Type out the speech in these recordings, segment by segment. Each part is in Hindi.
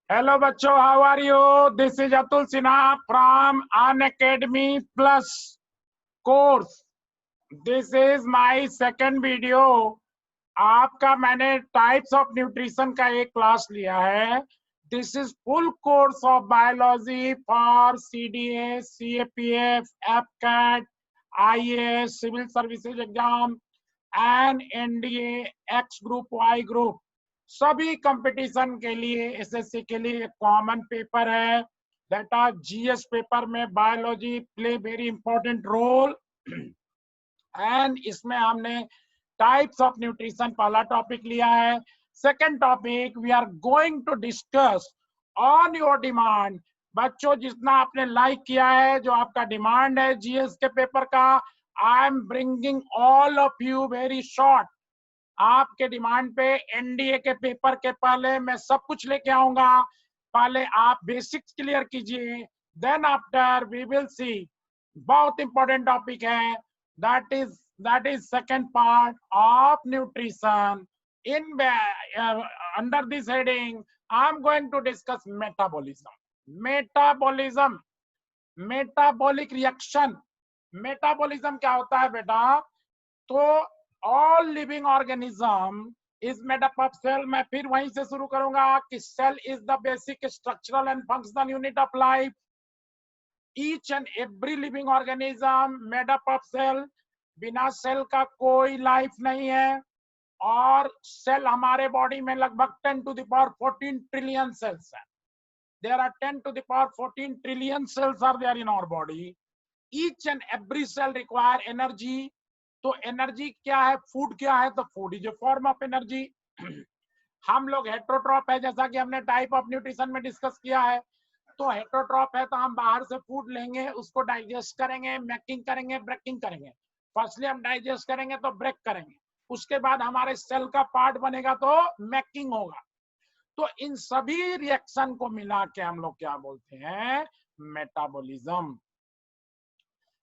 Hello बच्चों, how are you? This is Atul Sinha from Unacademy Plus course. This is my second video. आपका मैंने टाइप्स ऑफ न्यूट्रिशन का एक क्लास लिया है. This is full course of biology for CDA, CAPF, APCAT, IAS, civil services exam and NDA, X group, Y group, सभी कंपटीशन के लिए, SSC के लिए कॉमन पेपर है. दैट आर GS पेपर में biology play very important role. And इसमें हमने टाइप्स ऑफ न्यूट्रिशन पहला टॉपिक लिया है. Second topic we are going to discuss on your demand. बच्चों, जितना आपने लाइक किया है, जो आपका डिमांड है GS के पेपर का, I am bringing all of you very short. आपके डिमांड पे NDA के पेपर के पहले मैं सब कुछ लेके आऊंगा. पहले आप बेसिक्स क्लियर कीजिए, then after we will see. बहुत इंपॉर्टेंट टॉपिक है. that is second part of nutrition. Under this heading I'm going to discuss metabolism. Metabolic reaction. Metabolism क्या होता है बेटा? तो all living organism is made up of cell. मैं फिर वहीं से शुरू करूंगा कि cell is the basic structural and functional unit of life. Each and every living organism made up of cell. बिना सेल का कोई लाइफ नहीं है. और सेल हमारे बॉडी में लगभग 10 to the power 14 trillion cells हैं. There are 10 to the power 14 trillion cells are there in our body. Each and every cell require energy. तो एनर्जी क्या है, फूड क्या है? तो food is a form of energy. हम लोग हेटरोट्रॉप है, जैसा कि हमने टाइप ऑफ न्यूट्रिशन में डिस्कस किया है. तो हेटरोट्रॉप है तो हम बाहर से फूड लेंगे, उसको डाइजेस्ट करेंगे, मेकिंग करेंगे, ब्रेकिंग करेंगे. फर्स्टली हम डाइजेस्ट करेंगे तो ब्रेक करेंगे, उसके बाद हमारे सेल का पार्ट बनेगा तो मेकिंग होगा. तो इन सभी रिएक्शन को मिला के हम लोग क्या बोलते हैं? मेटाबॉलिज्म.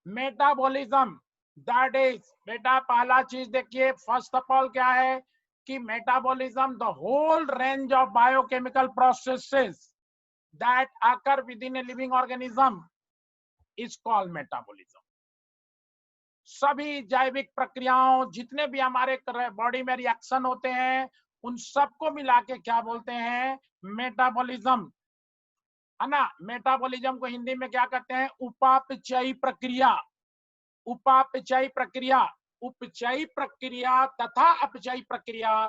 मेटाबॉलिज्म दैट इज, बेटा पहला चीज देखिए, फर्स्ट ऑफ ऑल क्या है कि metabolism the whole range of biochemical processes that occur within a living organism is called metabolism. सभी जैविक प्रक्रियाओं, जितने भी हमारे बॉडी में रिएक्शन होते हैं, उन सबको मिला के क्या बोलते हैं? मेटाबॉलिज्म, है ना. मेटाबॉलिज्म को हिंदी में क्या कहते हैं? उपापचयी प्रक्रिया. उपापचयी प्रक्रिया, उपचयी प्रक्रिया तथा अपचयी प्रक्रिया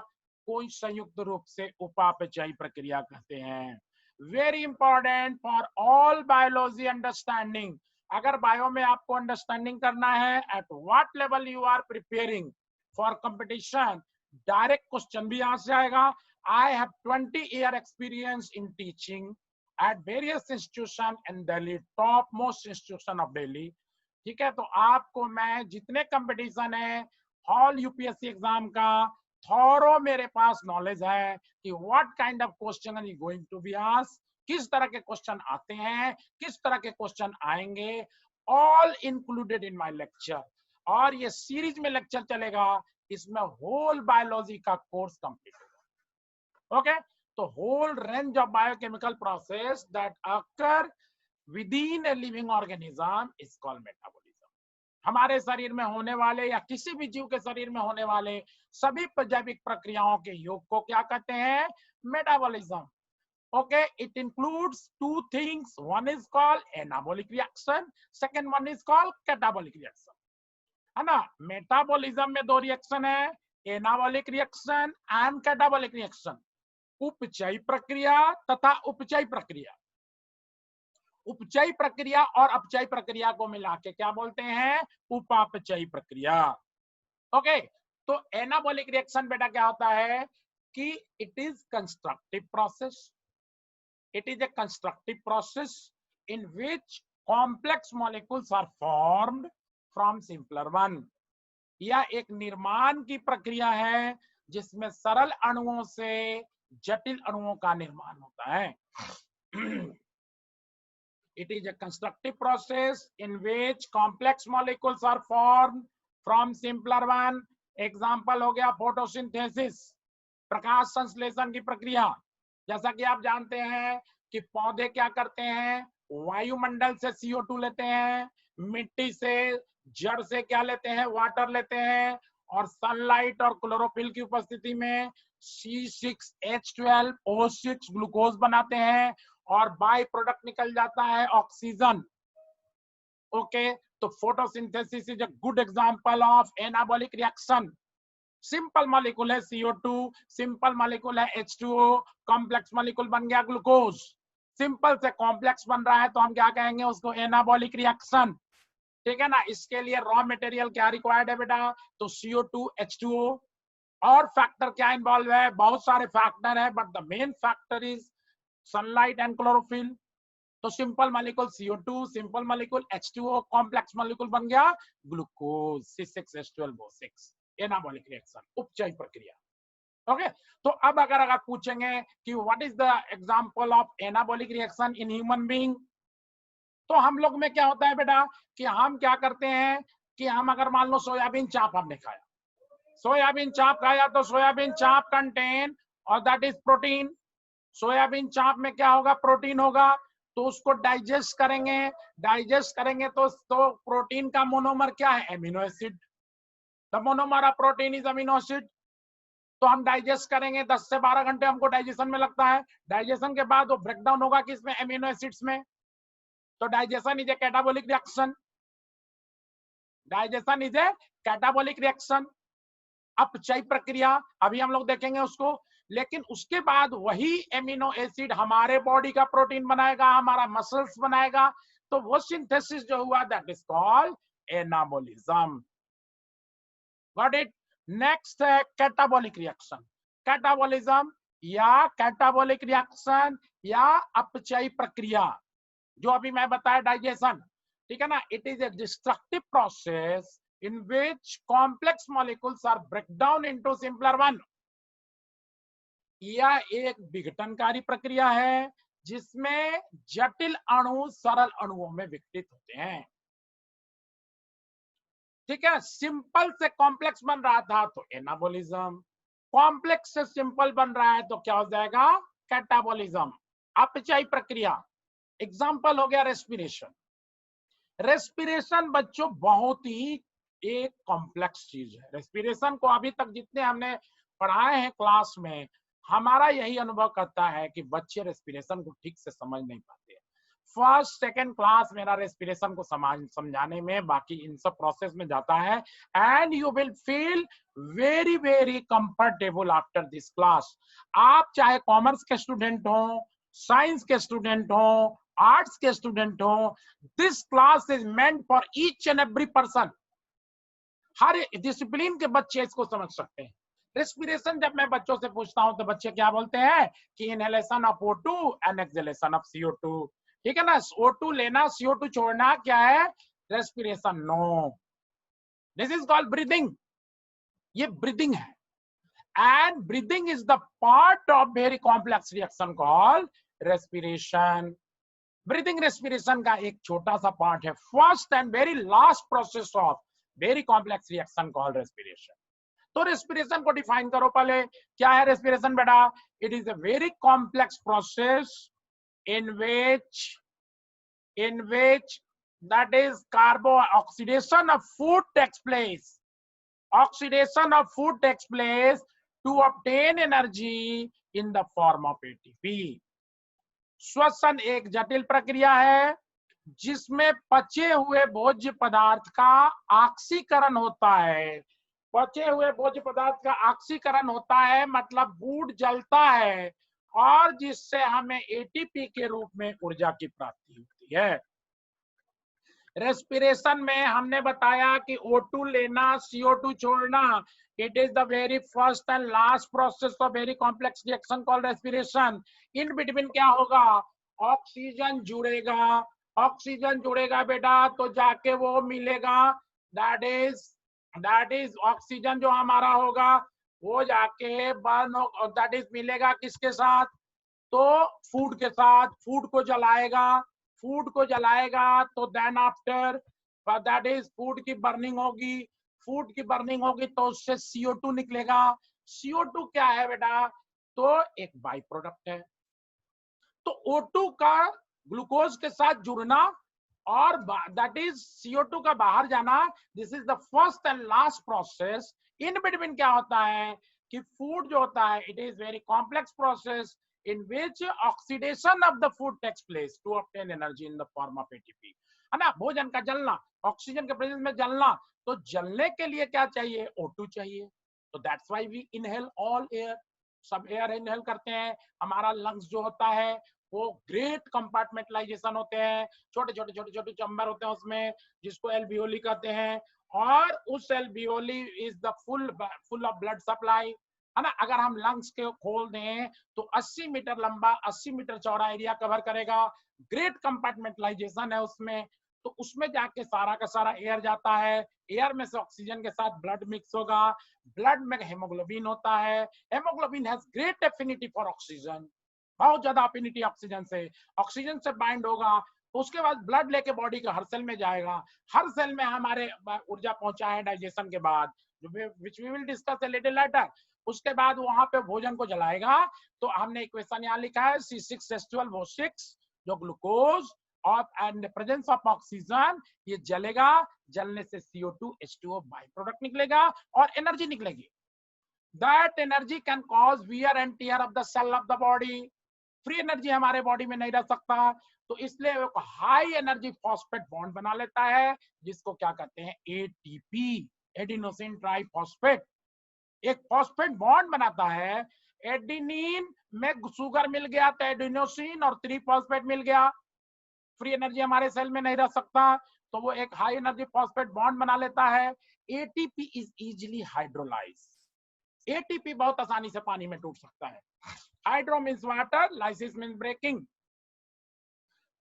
को संयुक्त रूप से उपापचयी प्रक्रिया कहते हैं. Very important for all biology understanding. अगर बायो में आपको अंडरस्टैंडिंग करना है, at what level you are preparing for competition, direct question भी यहां से आएगा. I have 20 year experience in teaching at various institution in Delhi, top most institution of Delhi. ठीक है, तो आपको मैं जितने कंपटीशन है हॉल UPSC एग्जाम का, थोरो मेरे पास नॉलेज है कि what kind of question are you going to be asked, किस तरह के क्वेश्चन आते हैं, किस तरह के क्वेश्चन आएंगे, all included in my lecture. और ये सीरीज में लेक्चर चलेगा, इसमें होल बायोलॉजी का कोर्स कंप्लीट होगा. ओके, तो whole range of biochemical process that occur within a living organism is called metabolism. हमारे शरीर में होने वाले या किसी भी जीव के शरीर में होने वाले सभी जैविक प्रक्रियाओं के योग को क्या कहते हैं? Metabolism. Okay, it includes two things. One is called anabolic reaction, second one is called catabolic reaction. है ना. मेटाबॉलिज्म में दो रिएक्शन है, anabolic reaction and catabolic reaction. उपचयी प्रक्रिया तथा उपचयी प्रक्रिया. उपचयी प्रक्रिया और अपचयी प्रक्रिया को मिला के क्या बोलते हैं? उपापचयी प्रक्रिया. ओके, तो एनाबॉलिक रिएक्शन बेटा क्या होता है कि it is constructive process. It is a constructive process in which complex molecules are formed from simpler one. यह एक निर्माण की प्रक्रिया है जिसमें सरल अणुओं से जटिल अणुओं का निर्माण होता है. It is a constructive process in which complex molecules are formed from simpler one. Example हो गया फोटोसिंथेसिस, प्रकाश संश्लेषण की प्रक्रिया. जैसा कि आप जानते हैं कि पौधे क्या करते हैं, वायुमंडल से CO2 लेते हैं, मिट्टी से, जड़ से क्या लेते हैं, वाटर लेते हैं, और सनलाइट और क्लोरोफिल की उपस्थिति में C6H12O6 ग्लूकोज बनाते हैं और बाय प्रोडक्ट निकल जाता है ऑक्सीजन। ओके, तो photosynthesis is a good example of anabolic reaction. Simple molecule है CO2, सिंपल मॉलिक्यूल है H2O, कॉम्प्लेक्स मॉलिक्यूल बन गया ग्लूकोज। सिंपल से कॉम्प्लेक्स बन रहा है तो हम क्या कहेंगे उसको, एनाबॉलिक रिएक्शन। ठीक है ना। इसके लिए रॉ मटेरियल क्या रिक्वायर्ड है बेटा, तो CO2 H2O। और फैक्टर क्या इन्वॉल्व है, बहुत सारे फैक्टर है, but the main factor is sunlight and chlorophyll. तो simple molecule CO2, simple molecule H2O, complex molecule बन गया ग्लूकोज C6H12O6, एनाबॉलिक रिएक्शन, उपचय प्रक्रिया। ओके, तो अब अगर पूछेंगे कि what is the example of anabolic reaction in human being, तो हम लोग में क्या होता है बेटा कि हम क्या करते हैं कि हम अगर मान लो सोयाबीन चाप हमने खाया, सोयाबीन चाप खाया, तो सोयाबीन चाप कंटेन और दैट इज प्रोटीन। सोयाबीन चाप में क्या होगा, प्रोटीन होगा, तो उसको डाइजेस्ट करेंगे। डाइजेस्ट करेंगे तो प्रोटीन का मोनोमर क्या है, amino acid. The monomer of protein is amino acid. तो हम डाइजेस्ट करेंगे, 10 से 12 घंटे हमको डाइजेशन में लगता है। डाइजेशन के बाद वो ब्रेकडाउन होगा किसमें, एमिनो एसिड्स में। तो digestion is a catabolic reaction. Digestion is a catabolic reaction, अपचय प्रक्रिया, अभी हम लोग देखेंगे उसको। लेकिन उसके बाद वही एमिनो एसिड हमारे बॉडी का प्रोटीन बनाएगा, हमारा मसल्स बनाएगा, तो वो सिंथेसिस जो हुआ that is called anabolism. Got it. Next है कैटाबोलिक रिएक्शन। कैटाबोलिज्म या कैटाबोलिक रिएक्शन या अपचय प्रक्रिया, जो अभी मैं बताया डाइजेशन, ठीक है ना। It is a destructive process in which complex molecules are break down into simpler one। यह एक विघटनकारी प्रक्रिया है जिसमें जटिल अणु सरल अणुओं में विघटित होते हैं। ठीक है, सिंपल से कॉम्प्लेक्स बन रहा था तो एनाबोलिज्म, कॉम्प्लेक्स से सिंपल बन रहा है तो क्या हो जाएगा, कैटाबोलिज्म, अपचय प्रक्रिया। एग्जांपल हो गया रेस्पिरेशन। रेस्पिरेशन बच्चों बहुत ही एक कॉम्प्लेक्स चीज है। रेस्पिरेशन को अभी तक जितने हमने पढ़ाए हैं क्लास में, हमारा यही अनुभव करता है कि बच्चे रेस्पिरेशन को ठीक से समझ नहीं पाते। फर्स्ट सेकंड क्लास मेरा रेस्पिरेशन को समझाने में, बाकी इन सब प्रोसेस में जाता है। And you will feel very very comfortable after this class. आप चाहे कॉमर्स के स्टूडेंट हो, साइंस के स्टूडेंट हो, आर्ट्स के स्टूडेंट हो, this class is meant for each and every person. Her discipline के बच्चे इसको समझ सकते हैं। रेस्पिरेशन जब मैं बच्चों से पूछता हूं तो बच्चे क्या बोलते हैं कि inhalation of O2 and exhalation of CO2। ठीक है ना, O2 लेना, CO2 छोड़ना, क्या है, respiration. No, this is called breathing. ये ब्रीदिंग है, and breathing is the part of very complex reaction called respiration. Breathing respiration का एक छोटा सा पार्ट है, first and very last process of very complex reaction called respiration. तो रेस्पिरेशन को डिफाइन करो पहले, क्या है रेस्पिरेशन बेटा। It is a very complex process in which that is carbo oxidation of food takes place. Oxidation of food takes place to obtain energy in the form of ATP। श्वसन एक जटिल प्रक्रिया है जिसमें पचे हुए भोज्य पदार्थ का ऑक्सीकरण होता है। पचे हुए भोज्य पदार्थ का ऑक्सीकरण होता है मतलब फूड जलता है, और जिससे हमें ATP के रूप में ऊर्जा की प्राप्ति होती है। रेस्पिरेशन में हमने बताया कि O2 लेना, CO2 छोड़ना, it is the very first and last process of very complex reaction called respiration. In between क्या होगा, ऑक्सीजन जुड़ेगा। ऑक्सीजन जुड़ेगा बेटा तो जाके वो मिलेगा, दैट इज ऑक्सीजन जो हमारा होगा वो जाके बर्न हो, दैट इज मिलेगा किसके साथ, तो फूड के साथ। फूड को जलाएगा, फूड को जलाएगा तो then after that is food की बर्निंग होगी। फूड की बर्निंग होगी तो उससे CO2 निकलेगा। CO2 क्या है बेटा, तो एक बाई प्रोडक्ट है। तो O2 का ग्लूकोज के साथ जुड़ना और दैट इज CO2 का बाहर जाना, this is the first and last process. In between क्या होता है कि फूड जो होता है, it is very complex process in which oxidation of the food takes place to obtain energy in the form of ATP, है ना। भोजन का जलना, ऑक्सीजन के प्रेजेंस में जलना, तो जलने के लिए क्या चाहिए, O2 चाहिए। तो that's why we inhale all air, सब एयर इनहेल करते हैं। हमारा लंग्स जो होता है वो ग्रेट कंपार्टमेंटलाइजेशन होते हैं, छोटे छोटे छोटे छोटे चैम्बर होते हैं उसमें, जिसको एल्वियोली कहते हैं। और उस alveoli is the full of blood supply, है ना। अगर हम लंग्स के खोल दें तो 80 मीटर लंबा 80 मीटर चौड़ा एरिया कवर करेगा, ग्रेट कंपार्टमेंटलाइजेशन है उसमें। तो उसमें जाके सारा का सारा एयर जाता है, एयर में से ऑक्सीजन के साथ ब्लड मिक्स होगा, ब्लड में हेमोग्लोबिन होता है, haemoglobin has great affinity for oxygen, बहुत ज्यादा अफिनिटी ऑक्सीजन से बाइंड होगा। तो उसके बाद ब्लड लेके बॉडी के हर सेल में जाएगा, हर सेल में हमारे ऊर्जा पहुंचा है डाइजेशन के बाद, which we will discuss a little later। उसके बाद वहां पे भोजन को जलाएगा। तो हमने इक्वेशन यहाँ लिखा है C6H12O6, जो ग्लूकोज और एंड प्रेजेंस ऑफ ऑक्सीजन, ये जलेगा, जलने से CO2 H2O बाई प्रोडक्ट निकलेगा और एनर्जी निकलेगी। That energy can cause wear and tear of the cell of the body. Free energy हमारे बॉडी में नहीं रह सकता, तो इसलिए वो हाई एनर्जी फॉस्फेट बॉन्ड बना लेता है, जिसको क्या कहते हैं, ATP, एडिनोसिन ट्राइफॉस्फेट। एक फॉस्फेट बॉन्ड बनाता है, एडिनिन में शुगर मिल गया तो एडिनोसिन और 3 फॉस्फेट मिल गया। फ्री एनर्जी हमारे सेल में नहीं रह सकता, तो वो एक हाई एनर्जी फॉस्फेट बॉन्ड बना लेता है। ATP is easily hydrolyse, ATP बहुत आसानी से पानी में टूट सकता है। Hydro means water, lysis means breaking.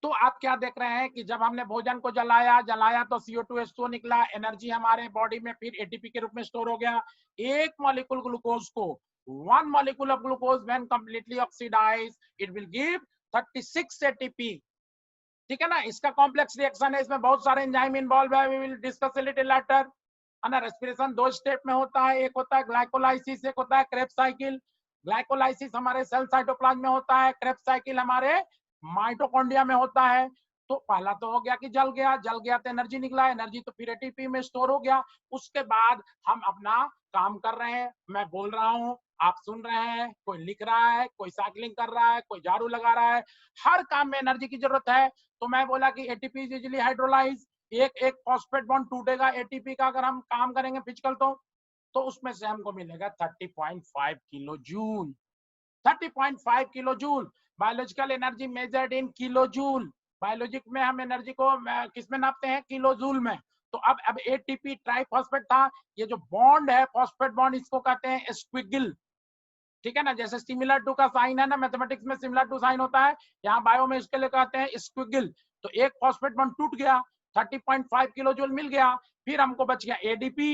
तो आप क्या देख रहे हैं कि जब हमने भोजन को जलाया तो CO2 H2O निकला, एनर्जी हमारे बॉडी में फिर ATP के रूप में स्टोर हो गया। एक मॉलिक्यूल ग्लूकोज को, 1 molecule of glucose when completely oxidized, it will give 36 ATP। ठीक है ना। इसका कॉम्प्लेक्स रिएक्शन है, इसमें बहुत सारे एंजाइम इन्वॉल्व है, we will discuss it little later, है ना। रेस्पिरेशन 2 स्टेप में होता है, एक होता है ग्लाइकोलाइसिस, एक होता है क्रेब्स साइकिल। ग्लाइकोलाइसिस हमारे सेल साइटोप्लाज्म में होता है, क्रेब्स साइकिल हमारे माइटोकॉन्ड्रिया में होता है। तो पहला तो हो गया कि जल गया तो एनर्जी निकला, एनर्जी तो फिर ATP में स्टोर हो गया। उसके बाद हम अपना काम कर रहे हैं, मैं बोल रहा हूँ, आप सुन रहे हैं, कोई लिख रहा है, कोई साइकिलिंग कर रहा है, कोई झाड़ू लगा रहा है, हर काम में एनर्जी की जरूरत है। तो मैं बोला कि ATP इज इजीली हाइड्रोलाइज, एक फॉस्फेट बॉन्ड टूटेगा ATP का अगर हम काम करेंगे फिजिकल, तो उसमें से हमको मिलेगा 30.5 kilo joule. 30.5 kilo joule biological energy measured in kilo joule. Biologic में हम एनर्जी को किसमें नापते हैं, किलो जूल में। तो अब ATP ट्राइफॉस्फेट था, ये जो बॉन्ड है फॉस्फेट बॉन्ड, इसको कहते हैं स्क्विगल। ठीक है ना, जैसे सिमिलर टू का साइन है ना, मैथमेटिक्स में सिमिलर टू साइन होता है, यहाँ बायो में इसके लिए कहते हैं स्क्विगल। तो एक फॉस्फेट बॉन्ड टूट गया, 30.5 किलो जूल मिल गया, फिर हमको बच गया ADP।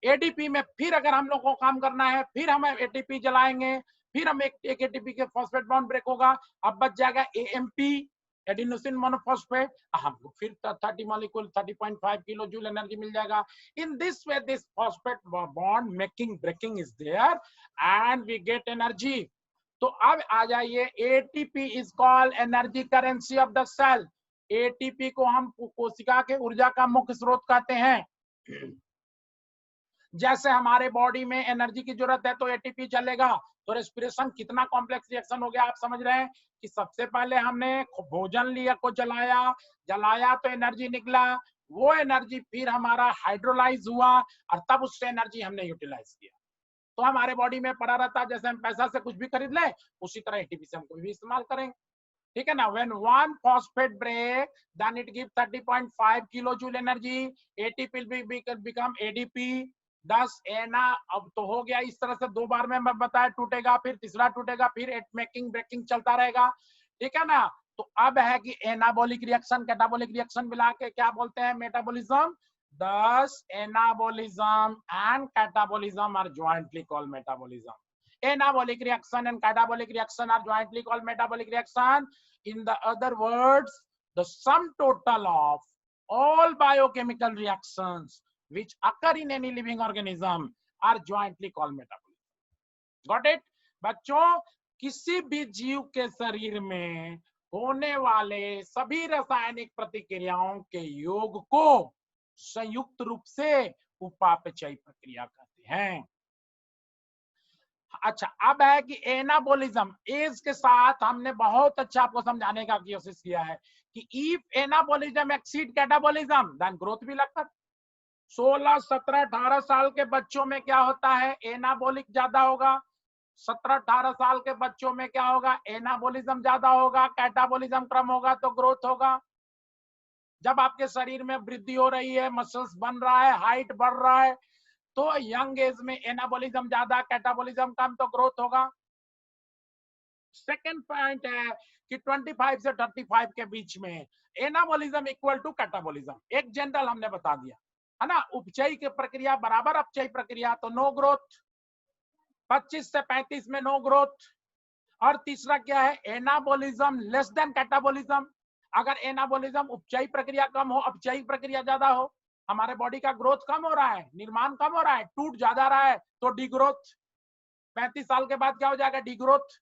ADP में फिर अगर हम लोग को काम करना है, फिर हम ATP जलाएंगे, फिर हम एक ATP के फॉस्फेट बॉन्ड ब्रेक होगा, अब बच जाएगा AMP, एडिनोसिन मोनोफॉस्फेट, हमको फिर 30 मॉलिक्यूल 30.5 किलो जूल एनर्जी मिल जाएगा। In this way this phosphate bond making breaking is there and we get energy. तो अब आ जाइए, ATP is called energy currency of the cell. ATP को हम कोशिका के ऊर्जा का मुख्य स्रोत कहते हैं। जैसे हमारे बॉडी में एनर्जी की जरूरत है तो ATP चलेगा। तो रेस्पिरेशन कितना कॉम्प्लेक्स रिएक्शन हो गया, आप समझ रहे हैं कि सबसे पहले हमने भोजन लिया को जलाया तो एनर्जी निकला, वो एनर्जी फिर हमारा हाइड्रोलाइज हुआ और तब उससे एनर्जी हमने यूटिलाइज किया। तो हमारे बॉडी में पड़ा रहता है, जैसे हम पैसा से कुछ भी खरीद ले, उसी तरह ATP से हम कोई भी इस्तेमाल करेंगे। ठीक है ना। When one phosphate break, then it gives 30.5 kilojoule energy. ATP will become ADP. 10 एना, अब तो हो गया इस तरह से, 2 बार में मैं बताया, टूटेगा फिर तीसरा टूटेगा, फिर मेकिंग ब्रेकिंग चलता रहेगा। ठीक है ना। तो अब है कि एनाबॉलिक रिएक्शन कैटाबॉलिक रिएक्शन मिला के क्या बोलते हैं, metabolism. Thus anabolism and catabolism are jointly called metabolism. Anabolic reaction and catabolic reaction are jointly called metabolic reaction. In the other words, the sum total of all biochemical reactions which occur in any living organism are jointly called metabolism. Got it? बच्चों, किसी भी जीव के शरीर में होने वाले सभी रासायनिक प्रतिक्रियाओं के योग को संयुक्त रूप से उपापचयी प्रक्रिया कहते हैं। अच्छा, अब है कि एनाबोलिज्म, एज के साथ हमने बहुत अच्छा आपको समझाने का कोशिश किया है कि if anabolism exceed catabolism then growth भी लगता। 16, 17, 18 साल के बच्चों में क्या होता है, एनाबोलिक ज्यादा होगा। 17, 18 साल के बच्चों में क्या होगा, एनाबोलिज्म ज्यादा होगा, कैटाबोलिज्म कम होगा तो ग्रोथ होगा। जब आपके शरीर में वृद्धि हो रही है, मसल्स बन रहा है, हाइट बढ़ रहा है, तो यंग एज में एनाबोलिज्म ज्यादा, कैटाबोलिज्म कम तो ग्रोथ होगा। सेकेंड पॉइंट है कि 25 से 35 के बीच में एनाबोलिज्म इक्वल टू कैटाबोलिज्म, एक जनरल हमने बता दिया है ना। उपचयी की प्रक्रिया बराबर अपचयी प्रक्रिया, तो नो ग्रोथ। 25 से 35 में नो ग्रोथ। और तीसरा क्या है, एनाबोलिज्म लेस देन कैटाबोलिज्म। अगर एनाबोलिज्म उपचयी प्रक्रिया कम हो, अपचयी प्रक्रिया ज्यादा हो, हमारे बॉडी का ग्रोथ कम हो रहा है, निर्माण कम हो रहा है, टूट ज्यादा रहा है, तो डिग्रोथ। 35 साल के बाद क्या हो जाएगा, डिग्रोथ।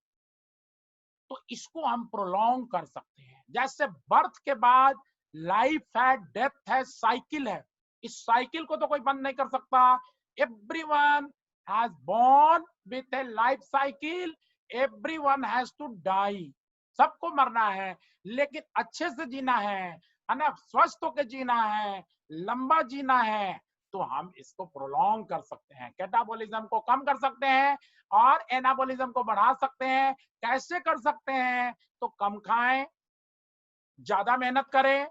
तो इसको हम प्रोलॉन्ग कर सकते हैं। जैसे बर्थ के बाद लाइफ है, डेथ है, साइकिल है, इस साइकिल को तो कोई बंद नहीं कर सकता। Everyone has born with a life cycle, everyone has to die. सबको मरना है, लेकिन अच्छे से जीना है ना, स्वस्थ होकर जीना है, लंबा जीना है, तो हम इसको प्रोलॉन्ग कर सकते हैं, कैटाबोलिज्म को कम कर सकते हैं और एनाबोलिज्म को बढ़ा सकते हैं। कैसे कर सकते हैं, तो कम खाएं, ज्यादा मेहनत करें,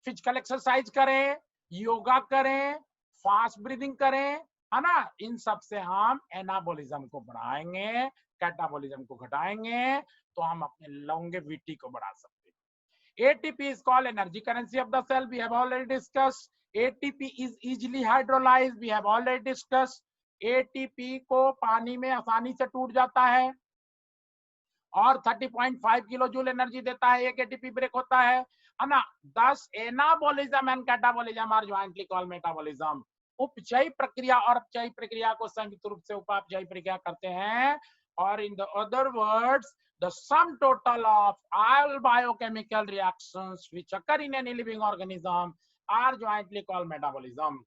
फिजिकल एक्सरसाइज करें, योगा करें, फास्ट ब्रीदिंग करें, है ना। इन सब से हम एनाबोलिज्म को बढ़ाएंगे, कैटाबोलिज्म को घटाएंगे, तो हम अपने लॉन्गेविटी को बढ़ा सकते हैं। ATP is called energy currency of the cell. We have already discussed. ATP is easily hydrolyzed. We have already discussed. ATP को पानी में आसानी से टूट जाता है और 30.5 किलो जूल एनर्जी देता है। एक एटीपी ब्रेक होता है ना। 10 anabolism and catabolism are jointly called metabolism. उपचयी प्रक्रिया और अपचयी प्रक्रिया को संयुक्त रूप से उपापचयी प्रक्रिया करते हैं। और in the other words, the sum total of all biochemical reactions which occur in any living organism are jointly called metabolism.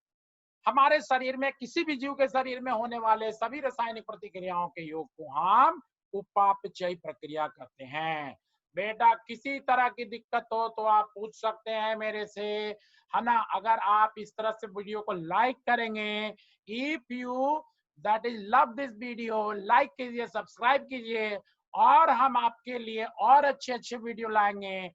हमारे शरीर में, किसी भी जीव के शरीर में होने वाले सभी रासायनिक प्रतिक्रियाओं के योग को हम उपापचयी प्रक्रिया कहते हैं। बेटा किसी तरह की दिक्कत हो तो आप पूछ सकते हैं मेरे से, है ना। अगर आप इस तरह से वीडियो को लाइक करेंगे, if you that is love this video, like कीजिए, सब्सक्राइब कीजिए, और हम आपके लिए और अच्छे अच्छे वीडियो लाएंगे।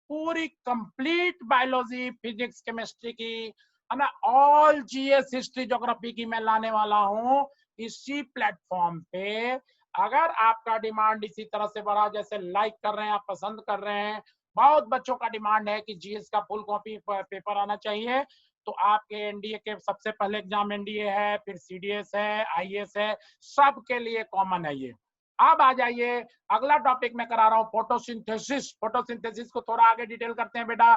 पूरी कंप्लीट बायोलॉजी, फिजिक्स, केमिस्ट्री की, है ना, ऑल जीएस, हिस्ट्री, ज्योग्राफी की मैं लाने वाला हूं इसी प्लेटफॉर्म पे। अगर आपका डिमांड इसी तरह से बढ़ा, जैसे लाइक कर रहे हैं, आप पसंद कर रहे हैं, बहुत बच्चों का डिमांड है कि जीएस का फुल कॉपी पेपर आना चाहिए, तो आपके एनडीए के सबसे पहले एग्जाम एनडीए है, फिर सीडीएस है, आईएएस है, सबके लिए कॉमन है ये। अब आ जाइए, अगला टॉपिक मैं करा रहा हूं, फोटोसिंथेसिस। फोटोसिंथेसिस को थोड़ा आगे डिटेल करते हैं बेटा।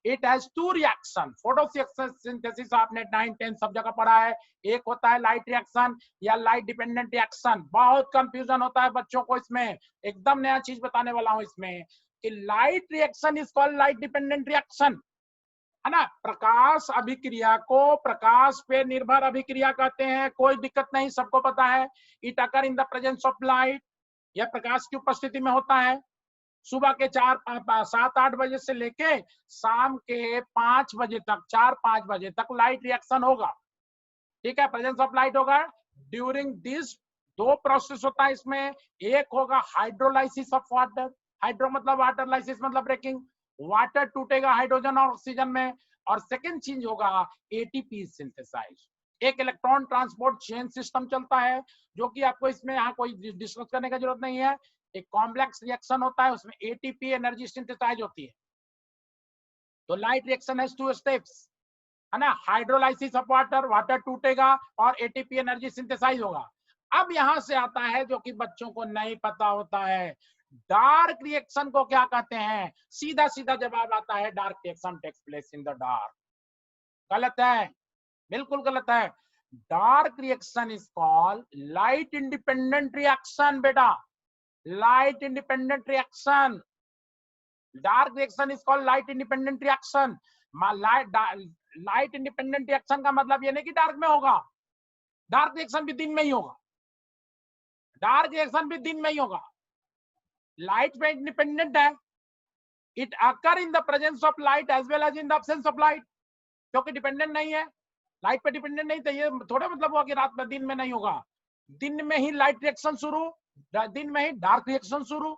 It has two reaction. Photosynthesis आपने 9, 10 सब जगह पढ़ा है। एक होता है लाइट रिएक्शन या लाइट डिपेंडेंट रिएक्शन। बहुत कंफ्यूजन होता है बच्चों को इसमें, एकदम नया चीज बताने वाला हूं इसमें कि light reaction is called light dependent reaction, है ना। प्रकाश अभिक्रिया को प्रकाश पे निर्भर अभिक्रिया कहते हैं, कोई दिक्कत नहीं, सबको पता है। It occur in the presence of light, यह प्रकाश की उपस्थिति में होता है। सुबह के 7-8 बजे से लेके शाम के 5 बजे तक, 4-5 बजे तक लाइट रिएक्शन होगा, ठीक है, प्रेजेंस ऑफ लाइट होगा। ड्यूरिंग दिस 2 प्रोसेस होता है इसमें। एक होगा हाइड्रोलाइसिस ऑफ वाटर, हाइड्रो मतलब वाटर, लाइसिस मतलब ब्रेकिंग, वाटर टूटेगा हाइड्रोजन और ऑक्सीजन में। और सेकेंड चीज होगा एटीपी सिंथेसाइज। एक इलेक्ट्रॉन ट्रांसपोर्ट चेन सिस्टम चलता है, जो कि आपको इसमें यहाँ कोई डिस्कस करने की जरूरत नहीं है। एक कॉम्प्लेक्स रिएक्शन होता है, उसमें एटीपी एनर्जी सिंथेसाइज होती है। तो लाइट रिएक्शन हैज 2 स्टेप्स, है ना। हाइड्रोलाइसिस ऑफ वाटर, वाटर टूटेगा और एटीपी एनर्जी सिंथेसाइज होगा। अब यहां से आता है जो कि बच्चों को नहीं पता होता है, डार्क रिएक्शन को क्या कहते हैं। सीधा सीधा जवाब आता है, dark reaction takes place in the dark. गलत है, बिल्कुल गलत है। Dark reaction is called light independent reaction बेटा, light independent reaction. Dark reaction is called light independent reaction. Light independent reaction का मतलब ये नहीं कि डार्क में होगा, डार्क रिएक्शन भी दिन में ही होगा, डार्क रिएक्शन भी दिन में ही होगा। लाइट में इंडिपेंडेंट है, it occur in the presence of light as well as in the absence of light, क्योंकि डिपेंडेंट नहीं है, लाइट पे डिपेंडेंट नहीं था, ये थोड़ा मतलब हुआ कि रात में दिन में नहीं होगा, दिन में ही लाइट रिएक्शन शुरू, दिन में ही डार्क रिएक्शन शुरू,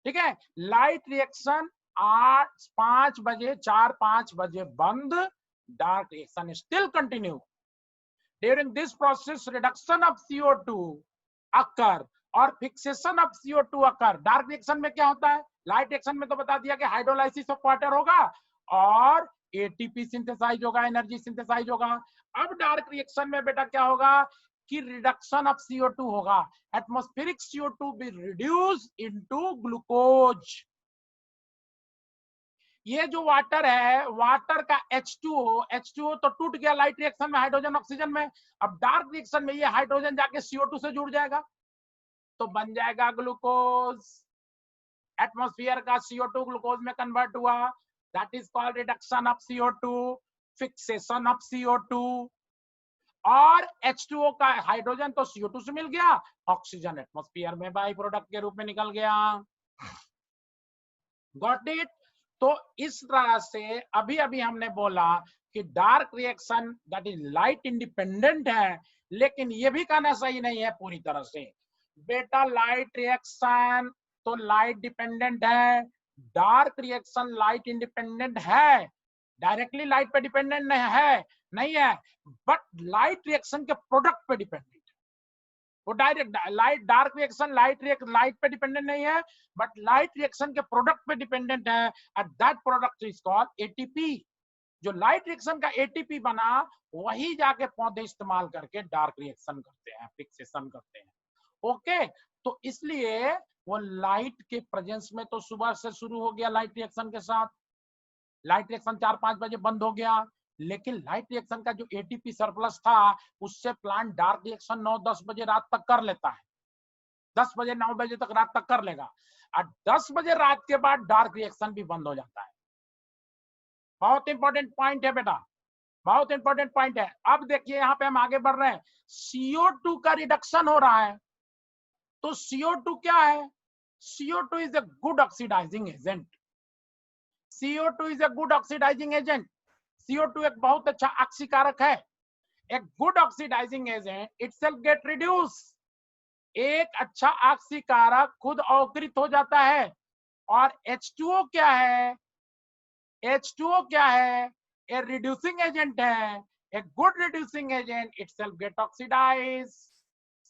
ठीक है। लाइट रिएक्शन 5 बजे 4-5 बजे बंद, dark reaction still continue. During this process reduction of CO2 अकर और fixation of CO2 occur. Dark reaction में क्या होता है, लाइट रिएक्शन में तो बता दिया कि हाइड्रोलाइसिस ऑफ वाटर होगा और एटीपी सिंथेसाइज होगा, एनर्जी सिंथेसाइज होगा। अब डार्क रिएक्शन में बेटा क्या होगा कि रिडक्शन ऑफ CO2 होगा, atmospheric CO2 be reduce into glucose. ये जो वाटर है, वाटर का H2O तो टूट गया लाइट रिएक्शन में हाइड्रोजन ऑक्सीजन में, अब डार्क रिएक्शन में ये हाइड्रोजन जाके CO2 से जुड़ जाएगा तो बन जाएगा ग्लूकोज। एटमॉस्फेयर का CO2 ग्लूकोज में कन्वर्ट हुआ, that is called reduction of CO2, fixation of CO2। और H2O का हाइड्रोजन तो CO2 से मिल गया, ऑक्सीजन एटमॉस्फेयर में बाई प्रोडक्ट के रूप में निकल गया। Got it. तो इस तरह से अभी अभी हमने बोला कि dark reaction that is light independent है, लेकिन ये भी कहना सही नहीं है पूरी तरह से। बेटा लाइट रिएक्शन तो लाइट डिपेंडेंट है, डार्क रिएक्शन लाइट इंडिपेंडेंट है, डायरेक्टली लाइट पे डिपेंडेंट नहीं है, बट लाइट रिएक्शन के प्रोडक्ट पे डिपेंडेंट है। वो direct light dark reaction light पे डिपेंडेंट नहीं है, बट लाइट रिएक्शन के प्रोडक्ट पे डिपेंडेंट है, and that product is called ATP. जो लाइट रिएक्शन का एटीपी बना वही जाके पौधे इस्तेमाल करके डार्क रिएक्शन करते हैं, फिक्सेशन करते हैं। ओके, तो इसलिए वो लाइट के प्रेजेंस में तो सुबह से शुरू हो गया लाइट रिएक्शन के साथ, लाइट रिएक्शन 4-5 बजे बंद हो गया, लेकिन लाइट रिएक्शन का जो एटीपी सरप्लस था उससे प्लांट डार्क रिएक्शन 9-10 बजे रात तक कर लेता है, 10 बजे 9 बजे तक रात तक कर लेगा, और 10 बजे रात के बाद डार्क रिएक्शन भी बंद हो जाता है। बहुत इंपॉर्टेंट पॉइंट है बेटा, बहुत इंपॉर्टेंट पॉइंट है। अब देखिए यहाँ पे हम आगे बढ़ रहे हैं, CO2 का रिडक्शन हो रहा है, तो CO2 क्या है, CO2 is a good oxidising agent, CO2 is a good oxidising agent, CO2 एक बहुत अच्छा ऑक्सीकारक है, एक good oxidising agent itself get reduce, एक अच्छा ऑक्सीकारक खुद अवकृत हो जाता है। और H2O क्या है, H2O क्या है, ए रिड्यूसिंग एजेंट है, a good reducing agent itself get oxidise.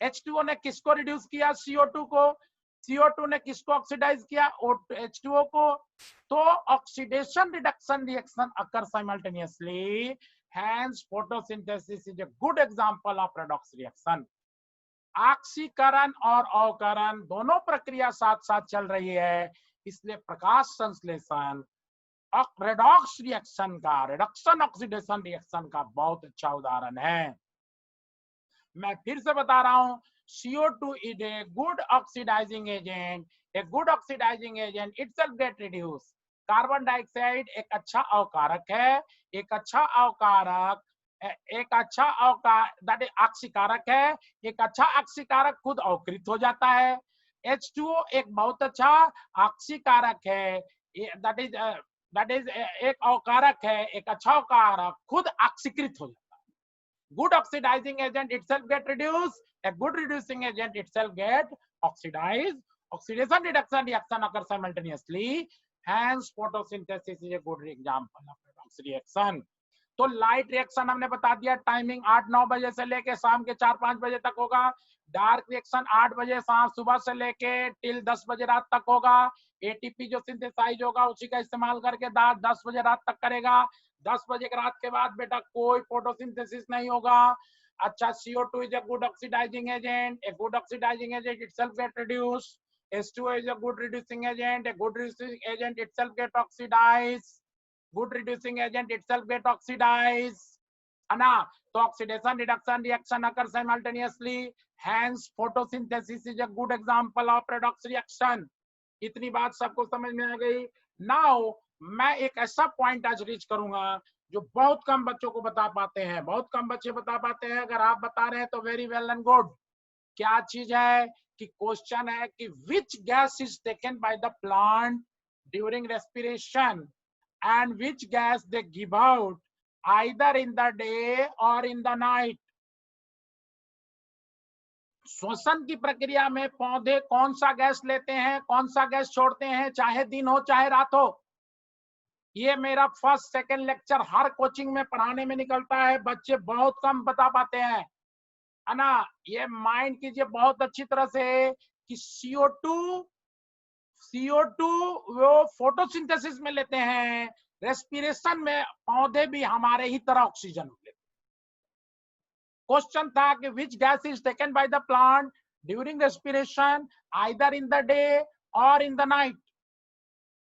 H2O ने किसको रिड्यूस किया, CO2 को, CO2 ने किसको ऑक्सीडाइज किया, H2O को। तो oxidation reduction reaction occur simultaneously, hence photosynthesis is a good example of redox reaction. ऑक्सीकरण और अवकरण दोनों प्रक्रिया साथ साथ चल रही है, इसलिए प्रकाश संश्लेषण रेडॉक्स रिएक्शन का, रिडक्शन ऑक्सीडेशन रिएक्शन का बहुत अच्छा उदाहरण है। मैं फिर से बता रहा हूं, CO2 is a good oxidizing agent, a good oxidizing agent itself get reduced। Carbon dioxide एक अच्छा अवकारक है, एक अच्छा अवकारक, दैट इज ऑक्सीकारक है, एक अच्छा ऑक्सीकारक खुद अवकृत हो जाता है। H2O एक बहुत अच्छा ऑक्सीकारक है, दैट इज एक अवकारक है, एक अच्छा अवकारक खुद ऑक्सीकृत हो जाता है। Good oxidizing agent itself get reduced, a good reducing agent itself get oxidized, oxidation reduction reaction occurs simultaneously, hence photosynthesis is a good example of redox reaction। तो लाइट रिएक्शन हमने बता दिया, टाइमिंग 8-9 बजे से लेके शाम के 4-5 बजे तक होगा, डार्क रिएक्शन 8 बजे सुबह से लेके टिल 10 बजे रात तक होगा, एटीपी जो सिंथेसाइज होगा उसी का इस्तेमाल करके 10 बजे रात तक करेगा, 10 बजे रात के बाद बेटा कोई फोटोसिंथेसिस नहीं होगा। अच्छा, CO2 is a good oxidizing agent, a good oxidizing agent itself get reduced, H2O is a good reducing agent, a good reducing agent itself get oxidized, good reducing agent itself get oxidized, है ना। तो oxidation reduction reaction occurs simultaneously, hence photosynthesis is a good example of redox reaction। इतनी बात सबको समझ में आ गई। नाउ मैं एक ऐसा पॉइंट आज रीच करूंगा जो बहुत कम बच्चों को बता पाते हैं, बहुत कम बच्चे बता पाते हैं। अगर आप बता रहे हैं तो वेरी वेल एंड गुड। क्या चीज है कि क्वेश्चन है कि which gas is taken by the plant during respiration and which gas they give out either in the day और इन द नाइट। श्वसन की प्रक्रिया में पौधे कौन सा गैस लेते हैं, कौन सा गैस छोड़ते हैं, चाहे दिन हो चाहे रात हो। ये मेरा फर्स्ट सेकंड लेक्चर हर कोचिंग में पढ़ाने में निकलता है, बच्चे बहुत कम बता पाते हैं, है ना। ये माइंड कीजिए बहुत अच्छी तरह से कि CO2 वो फोटोसिंथेसिस में लेते हैं, रेस्पिरेशन में पौधे भी हमारे ही तरह ऑक्सीजन लेते हैं। क्वेश्चन था कि which gas is taken by the plant during respiration either in the day और इन द नाइट।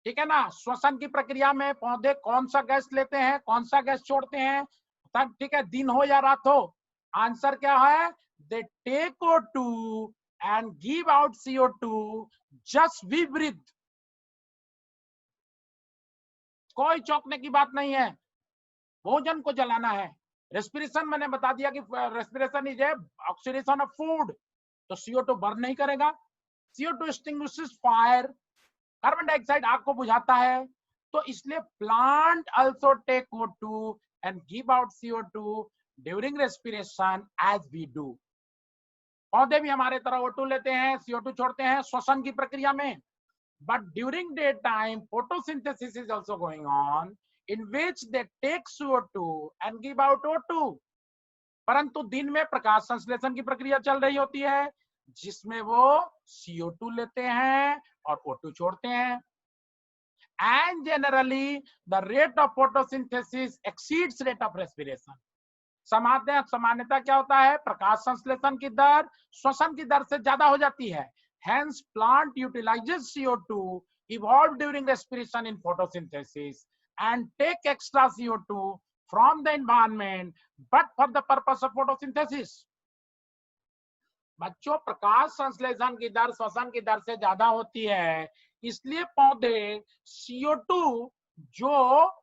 ठीक है ना। श्वसन की प्रक्रिया में पौधे कौन सा गैस लेते हैं, कौन सा गैस छोड़ते हैं, तब ठीक है, दिन हो या रात हो। आंसर क्या है, they take O2 and give out CO2 just we breathe. कोई चौंकने की बात नहीं है, भोजन को जलाना है। रेस्पिरेशन मैंने बता दिया कि respiration is a oxidation of food, तो CO2 बर्न नहीं करेगा। CO2 extinguishes fire, carbon dioxide आग को बुझाता है। तो इसलिए plant also take O2 and give out CO2 during respiration as we do. पौधे भी हमारे तरह O2 लेते हैं, CO2 छोड़ते हैं श्वसन की प्रक्रिया में। But during daytime, photosynthesis is also going on, in which they take CO2 and give out O2. परंतु दिन में प्रकाश संश्लेषण की प्रक्रिया चल रही होती है, जिसमें वो CO2 लेते हैं और O2 छोड़ते हैं। And generally, the rate of photosynthesis exceeds rate of respiration. सामान्यता क्या होता है, प्रकाश संश्लेषण की दर श्वसन की दर से ज्यादा हो जाती है। Hence, plant utilizes CO2 evolved during respiration in photosynthesis and take extra CO2 from the environment, but for the purpose of photosynthesis. बच्चों, प्रकाश संश्लेषण की दर श्वसन की दर से ज्यादा होती है, इसलिए पौधे CO2 जो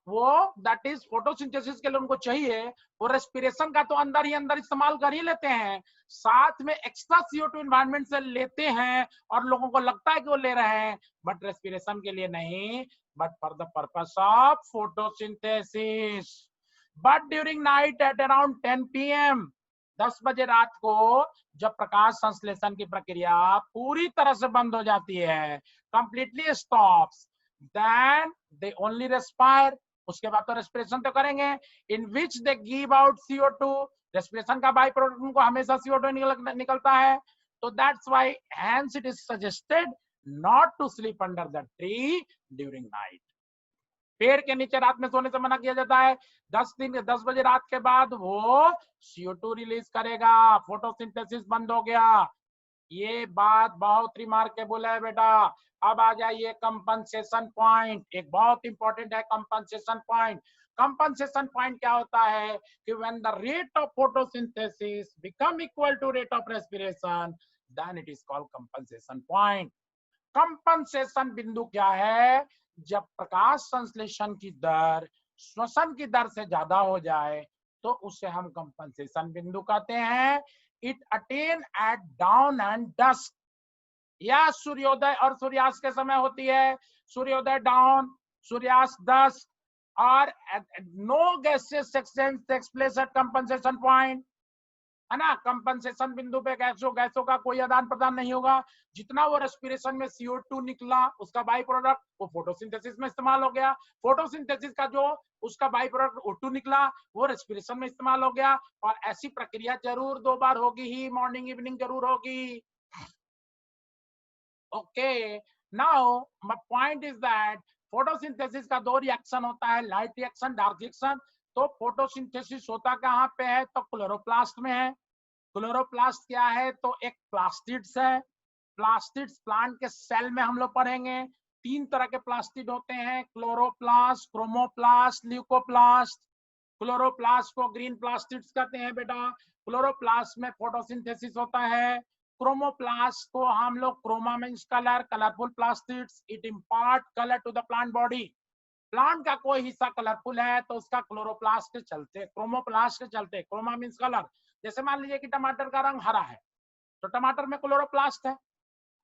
वो दैट इज फोटोसिंथेसिस के लिए उनको चाहिए, वो रेस्पिरेशन का तो अंदर ही अंदर इस्तेमाल कर ही लेते हैं, साथ में एक्स्ट्रा CO2 एनवायरनमेंट से लेते हैं और लोगों को लगता है कि वो ले रहे हैं, बट रेस्पिरेशन के लिए नहीं, but for the purpose of photosynthesis. But during night at around 10 PM, 10 बजे रात को जब प्रकाश संश्लेषण की प्रक्रिया पूरी तरह से बंद हो जाती है, completely stops, then they only respire, उसके बाद तो रेस्पिरेशन तो करेंगे, in which they give out CO2, respiration का बाई प्रोडक्ट उनको हमेशा CO2 निकलता है। तो that's why hence it is suggested not to sleep under the tree during night. पेड़ के नीचे रात में सोने से मना किया जाता है। 10 बजे रात के बाद वो CO2 रिलीज करेगा, फोटोसिंथेसिस बंद हो गया। ये बात बहुत रिमार्केबल है बेटा। अब आ जाइए कंपनसेशन पॉइंट, एक बहुत इंपॉर्टेंट है कंपनसेशन पॉइंट। कंपनसेशन पॉइंट क्या होता है कि when the rate of photosynthesis become equal to rate of respiration, then it is called compensation point. Compensation बिंदु क्या है, जब प्रकाश संश्लेषण की दर श्वसन की दर से ज्यादा हो जाए तो उसे हम कंपनसेशन बिंदु कहते हैं। It attain at dawn and dusk, या सूर्योदय और सूर्यास्त के समय होती है। सूर्योदय डाउन, सूर्यास्त डस्क, और no gases exchange takes place at compensation point, है ना। कंपनसेशन बिंदु पे गैसों का कोई आदान प्रदान नहीं होगा। जितना वो रेस्पिरेशन में CO2 निकला, उसका बाई प्रोडक्ट वो फोटोसिंथेसिस में इस्तेमाल हो गया। फोटोसिंथेसिस का जो उसका बाई प्रोडक्ट O2 निकला, वो रेस्पिरेशन में इस्तेमाल हो गया। और ऐसी प्रक्रिया जरूर 2 बार होगी ही, मॉर्निंग इवनिंग जरूर होगी। Okay, now my point is that photosynthesis का 2 रिएक्शन होता है, लाइट रिएक्शन, डार्क रिएक्शन। तो फोटोसिंथेसिस होता कहाँ पे है, तो क्लोरोप्लास्ट में है। क्लोरोप्लास्ट क्या है, तो एक प्लास्टिड्स है। प्लास्टिड्स प्लांट के सेल में हम लोग पढ़ेंगे। 3 तरह के प्लास्टिड होते हैं, क्लोरोप्लास्ट, क्रोमोप्लास्ट, ल्यूकोप्लास्ट। क्लोरोप्लास्ट को ग्रीन प्लास्टिड्स कहते हैं बेटा। क्लोरोप्लास्ट में फोटोसिंथेसिस होता है, क्रोमोप्लास्ट को हम लोग, chroma means colour, colourful plastids, it impart colour to the plant body. Plant का कोई हिस्सा कलरफुल है तो उसका क्लोरोप्लास्ट के चलते, क्रोमोप्लास्ट के चलते, क्रोमा मीन्स कलर। जैसे मान लीजिए कि टमाटर का रंग हरा है तो टमाटर में क्लोरोप्लास्ट है,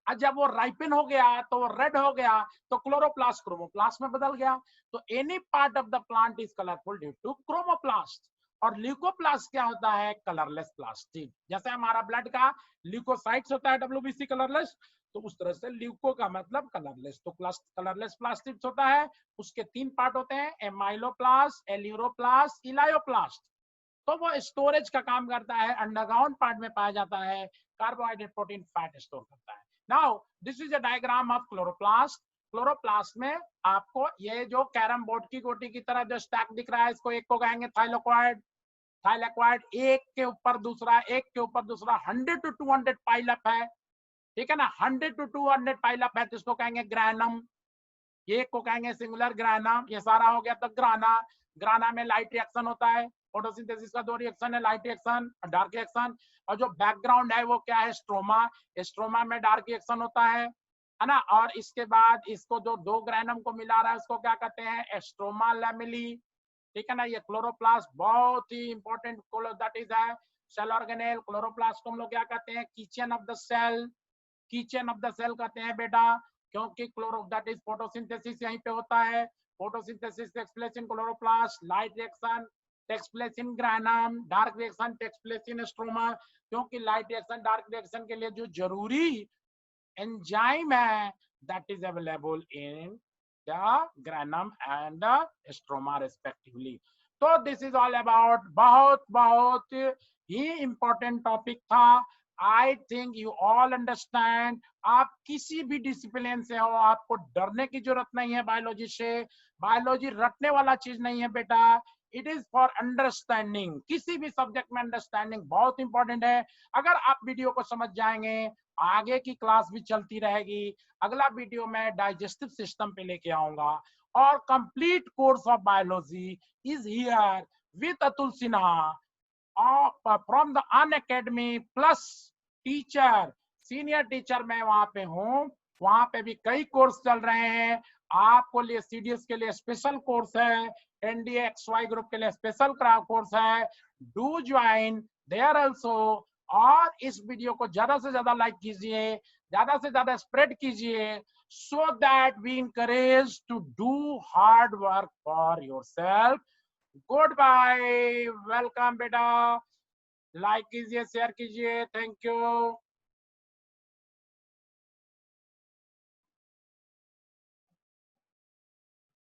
और जब वो राइपन हो गया तो वो रेड हो गया तो क्लोरोप्लास्ट क्रोमोप्लास्ट में बदल गया। तो any part of the plant is colourful due to chromoplast. और ल्यूकोप्लास्ट क्या होता है? Colourless plastid. जैसे हमारा ब्लड का ल्यूकोसाइट्स होता है WBC कलरलेस, तो उस तरह से ल्यूको का मतलब कलरलेस। तो कलरलेस प्लास्टिड्स होता है, उसके 3 पार्ट होते हैं, एमाइलोप्लास्ट, एल्यूरोप्लास्ट, इलायोप्लास्ट। तो वो स्टोरेज का काम करता है, अंडरग्राउंड पार्ट में पाया जाता है, कार्बोहाइड्रेट, प्रोटीन, फैट स्टोर करता है। Now this is a diagram of chloroplast. Chloroplast में आपको ये जो कैरम बोर्ड की गोटी की तरह जो स्टैक दिख रहा है, इसको एक को कहेंगे थाइलेक्वाइड। थाइलेक्वाइड एक के ऊपर दूसरा, एक के ऊपर दूसरा 100 to 200 पाइलअप है, ठीक है ना। 100 to 200 पाइलअप है तो इसको कहेंगे ग्रैनम। ये को कहेंगे सिंगुलर ग्राना। ये सारा हो गया तो ग्राना। ग्राना में लाइट रिएक्शन होता है, फोटोसिंथेसिस का 2 रिएक्शन है, लाइट रिएक्शन और डार्क रिएक्शन। और जो बैकग्राउंड है वो क्या है? स्ट्रोमा। स्ट्रोमा में डार्क रिएक्शन होता है ना। और इसके बाद इसको जो 2 ग्रैनम को मिला रहा है उसको क्या कहते हैं? स्ट्रोमा लैमेली, ठीक है ना। ये क्लोरोप्लास्ट बहुत ही इंपॉर्टेंट, दैट इज है सेल ऑर्गेनेल। क्लोरोप्लास्ट को हम लोग क्या कहते हैं? Kitchen of the cell. Kitchen of the cell कहते हैं बेटा, क्योंकि क्लोरो दैट इज फोटोसिंथेसिस यहीं पे होता है। Photosynthesis takes place in chloroplast, light reaction takes place in granum, dark reaction takes place in stroma. क्योंकि लाइट रिएक्शन, डार्क रिएक्शन के लिए जो जरूरी एंजाइम है that is available in the granum and the stroma respectively. तो दिस इज ऑल अबाउट, बहुत बहुत ही इंपॉर्टेंट टॉपिक था। I think you all understand. आप किसी भी डिसिप्लिन से हो, आपको डरने की जरूरत नहीं है बायोलॉजी से। बायोलॉजी रटने वाला चीज नहीं है बेटा, इट इज फॉर अंडरस्टैंडिंग। किसी भी सब्जेक्ट में अंडरस्टैंडिंग बहुत इंपॉर्टेंट है। अगर आप वीडियो को समझ जाएंगे, आगे की क्लास भी चलती रहेगी। अगला वीडियो में डाइजेस्टिव सिस्टम पे लेके आऊंगा। और complete course of biology is here with Atul Sinha from the Unacademy plus teacher, senior teacher मैं वहां पे हूँ। वहां पे भी कई कोर्स चल रहे हैं। आपको लिए CDS के लिए स्पेशल कोर्स है, NDA XY ग्रुप के लिए स्पेशल कोर्स है। Do join there also. और इस वीडियो को ज्यादा से ज्यादा लाइक कीजिए, ज्यादा से ज्यादा स्प्रेड कीजिए, so that we encourage to do hard work for yourself. Goodbye, welcome बेटा, लाइक कीजिए, शेयर कीजिए, थैंक यू।